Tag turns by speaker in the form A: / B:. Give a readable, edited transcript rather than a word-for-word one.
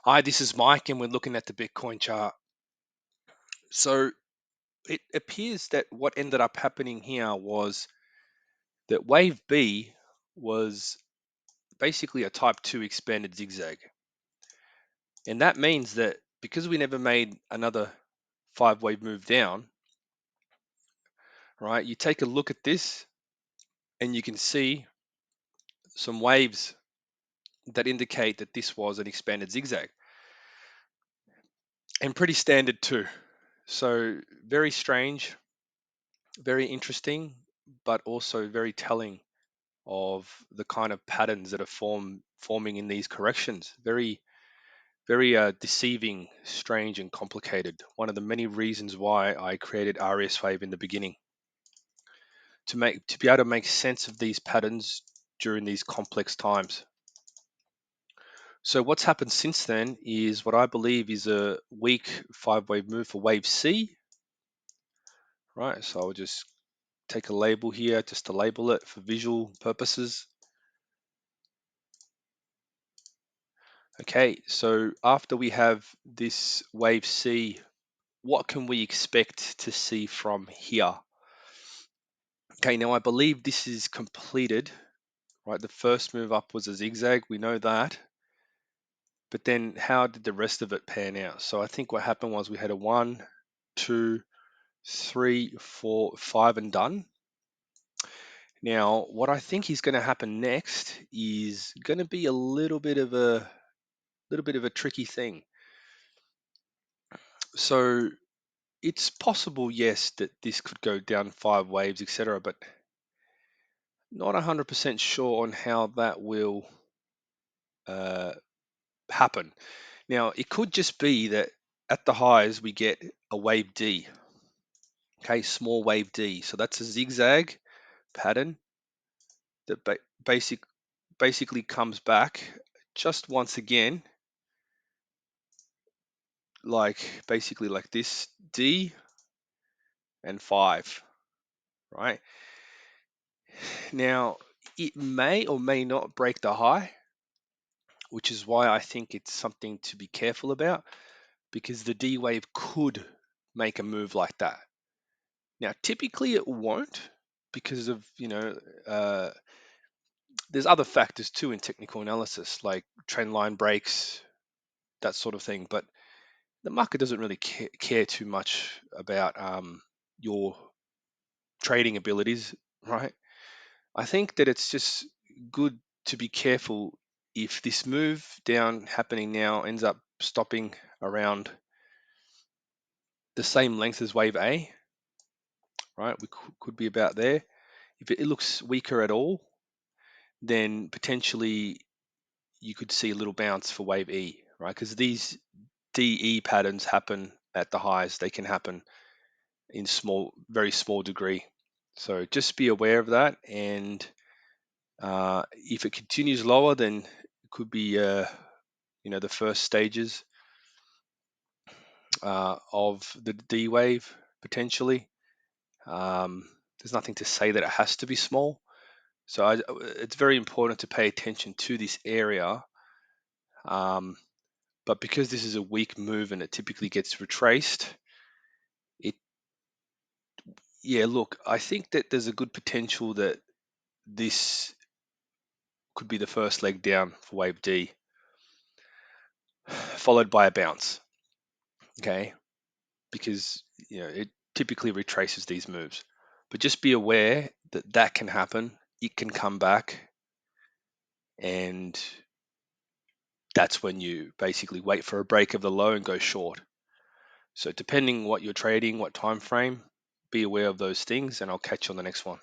A: Hi, this is Mike, and we're looking at the Bitcoin chart. So it appears that what ended up happening here was that wave B was basically a type 2 expanded zigzag. And that means that because we never made another 5 wave move down, right, you take a look at this and you can see some waves that indicate that this was an expanded zigzag, and pretty standard too. So very strange, very interesting, but also very telling of the kind of patterns that are forming in these corrections. Very deceiving, strange, and complicated. One of the many reasons why I created AriasWave in the beginning, to be able to make sense of these patterns during these complex times. So what's happened since then is what I believe is a weak 5 wave move for wave C. Right, so I'll just take a label here just to label it for visual purposes. Okay, so after we have this wave C, what can we expect to see from here? Okay, now I believe this is completed, right? The first move up was a zigzag, we know that. But then how did the rest of it pan out? So I think what happened was we had a 1, 2, 3, 4, 5 and done. Now, what I think is going to happen next is going to be a little bit of a tricky thing. So it's possible, yes, that this could go down 5 waves, etc., but not 100% sure on how that will uh, happen. Now, it could just be that at the highs we get a wave D, okay, small wave D. So that's a zigzag pattern that basically comes back just once again, like basically like this D and 5, right? Now, it may or may not break the high, which is why I think it's something to be careful about, because the D wave could make a move like that. Now, typically it won't, because of, there's other factors too in technical analysis, like trend line breaks, that sort of thing. But the market doesn't really care too much about your trading abilities, right? I think that it's just good to be careful if this move down happening now ends up stopping around the same length as wave A, right? We could be about there. If it looks weaker at all, then potentially you could see a little bounce for wave E, right? Because these DE patterns happen at the highs. They can happen in very small degree. So just be aware of that. And if it continues lower, then it could be, the first stages of the D wave potentially. There's nothing to say that it has to be small. So it's very important to pay attention to this area. But because this is a weak move and it typically gets retraced, it yeah, look, I think that there's a good potential that this could be the first leg down for wave D, followed by a bounce. Okay, because it typically retraces these moves. But just be aware that that can happen. It can come back, and that's when you basically wait for a break of the low and go short. So depending what you're trading, what time frame, be aware of those things, and I'll catch you on the next one.